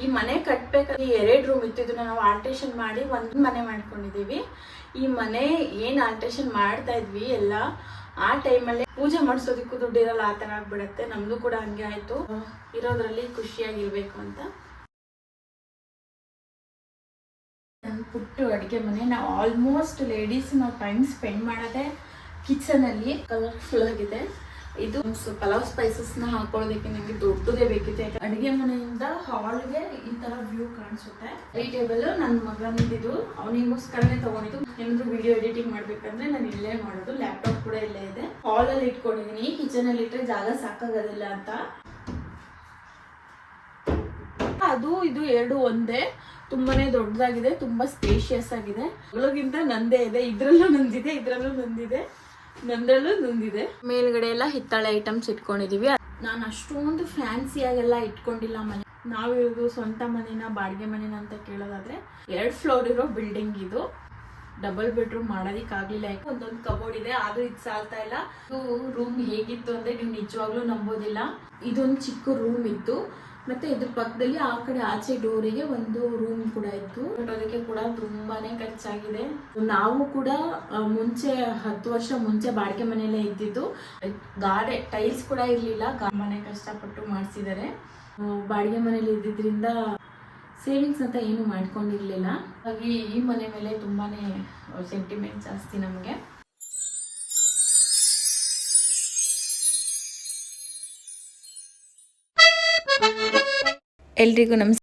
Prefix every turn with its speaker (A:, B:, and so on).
A: ಈ ಮನೆ ಕಟ್ಟಬೇಕಾದ್ರೆ 2 ರೂಮ್ ಇತ್ತು. ಇದನ್ನ ನಾವು ಆಲ್ಟ್ರೇಷನ್ ಮಾಡಿ ಒಂದು ಮನೆ ಮಾಡ್ಕೊಂಡಿದೀವಿ. ಈ ಮನೆ ಏನ್ ಆಲ್ಟ್ರೇಷನ್ ಮಾಡ್ತಾ ಇದ್ವಿ ಎಲ್ಲ ಆ ಟೈಮಲ್ಲಿ ಪೂಜೆ ಮಾಡಿಸೋದಕ್ಕೂ ದುಡ್ಡು ಇರಲ್ಲ, ಆ ತರ ಆಗ್ಬಿಡತ್ತೆ. ನಮ್ದು ಕೂಡ ಹಂಗೆ ಆಯ್ತು. ಇರೋದ್ರಲ್ಲಿ ಖುಷಿಯಾಗಿರ್ಬೇಕು ಅಂತ ಪುಟ್ಟು ಅಡುಗೆ ಮನೆ. ನಾವು ಆಲ್ಮೋಸ್ಟ್ ಲೇಡೀಸ್ ನಾವು ಟೈಮ್ ಸ್ಪೆಂಡ್ ಮಾಡೋದೇ ಕಿಚನ್ ಅಲ್ಲಿ. ಕಲರ್ಫುಲ್ ಆಗಿದೆ. ಇದು ಪಲಾವ್ ಸ್ಪೈಸಸ್ ನ ಹಾಕೊಳ್ಳೋದಕ್ಕೆ ನನಗೆ ದೊಡ್ಡದೇ ಬೇಕಿತ್ತು. ಅಡುಗೆ ಮನೆಯಿಂದ ಹಾಲ್ಗೆ ಈ ತರ ವ್ಯೂ ಕಾಣಿಸುತ್ತೆ. ಈ ಟೇಬಲ್ ನನ್ನ ಮಗನಿದ್ದು, ಅವನಿಗೋಸ್ಕರನೇ ತಗೊಂಡಿದ್ದು. ಏನಾದ್ರು ವಿಡಿಯೋ ಎಡಿಟಿಂಗ್ ಮಾಡ್ಬೇಕಂದ್ರೆ ನಾನು ಇಲ್ಲೇ ಮಾಡೋದು. ಲ್ಯಾಪ್ಟಾಪ್ ಕೂಡ ಇಲ್ಲೇ ಇದೆ. ಹಾಲ್ ಅಲ್ಲಿ ಇಟ್ಕೊಂಡಿದೀನಿ. ಕಿಚನ್ ಅಲ್ಲಿ ಇಟ್ಟರೆ ಜಾಗ ಸಾಕಾಗೋದಿಲ್ಲ ಅಂತ ಅದು ಇದು 2 ಒಂದೇ. ತುಂಬಾನೇ ದೊಡ್ಡದಾಗಿದೆ, ತುಂಬಾ ಸ್ಪೇಷಿಯಸ್ ಆಗಿದೆ. ಒಳಗಿಂತ ನಂದೇ ಇದೆ, ಇದ್ರಲ್ಲೂ ನಂದಿದೆ, ಇದ್ರಲ್ಲೂ ನಂದಿದೆ, ನಂದ್ರಲ್ಲೂ ನಂದಿದೆ. ಮೇಲ್ಗಡೆ ಎಲ್ಲ ಹಿತ್ತಾಳೆ ಐಟಮ್ಸ್ ಇಟ್ಕೊಂಡಿದೀವಿ. ನಾನು ಅಷ್ಟೊಂದು ಫ್ಯಾನ್ಸಿಯಾಗೆಲ್ಲ ಇಟ್ಕೊಂಡಿಲ್ಲ ಮನೆ. ನಾವಿರೋದು ಸ್ವಂತ ಮನೆನ ಬಾಡಿಗೆ ಮನೆನ ಅಂತ ಕೇಳೋದಾದ್ರೆ 2 ಫ್ಲೋರ್ ಇರೋ ಬಿಲ್ಡಿಂಗ್ ಇದು. ಡಬಲ್ ಬೆಡ್ರೂಮ್ ಮಾಡೋದಿಕ್ಕಾಗ್ಲಿಲ್ಲ. ಒಂದೊಂದು ಕಬೋರ್ಡ್ ಇದೆ, ಆದ್ರೂ ಇದು ಸಾಲ್ತಾ ಇಲ್ಲ. ರೂಮ್ ಹೇಗಿತ್ತು ಅಂದ್ರೆ ನೀವು ನಿಜವಾಗ್ಲೂ ನಂಬೋದಿಲ್ಲ. ಇದೊಂದು ಚಿಕ್ಕ ರೂಮ್ ಇತ್ತು, ಮತ್ತೆ ಇದ್ರ ಪಕ್ಕದಲ್ಲಿ ಆ ಕಡೆ ಆಚೆ ಡೋರಿಗೆ ಒಂದು ರೂಮ್ ಕೂಡ ಇತ್ತು. ಅದಕ್ಕೆ ಕೂಡ ತುಂಬಾನೇ ಖರ್ಚಾಗಿದೆ. ನಾವು ಕೂಡ ಮುಂಚೆ 10 ವರ್ಷ ಮುಂಚೆ ಬಾಡಿಗೆ ಮನೆಯಲ್ಲೇ ಇದ್ದಿದ್ದು. ಗಾಡೆ ಟೈಲ್ಸ್ ಕೂಡ ಇರ್ಲಿಲ್ಲ. ಮನೆ ಕಷ್ಟಪಟ್ಟು ಮಾಡಿಸಿದ್ದಾರೆ. ಬಾಡಿಗೆ ಮನೇಲಿ ಇದ್ದಿದ್ರಿಂದ ಸೇವಿಂಗ್ಸ್ ಅಂತ ಏನು ಮಾಡ್ಕೊಂಡಿರ್ಲಿಲ್ಲ. ಹಾಗಾಗಿ ಈ ಮನೆ ಮೇಲೆ ತುಂಬಾನೇ ಸೆಂಟಿಮೆಂಟ್ ಜಾಸ್ತಿ ನಮಗೆ. ಎಲ್ರಿಗೂ ನಮಸ್ಕಾರ.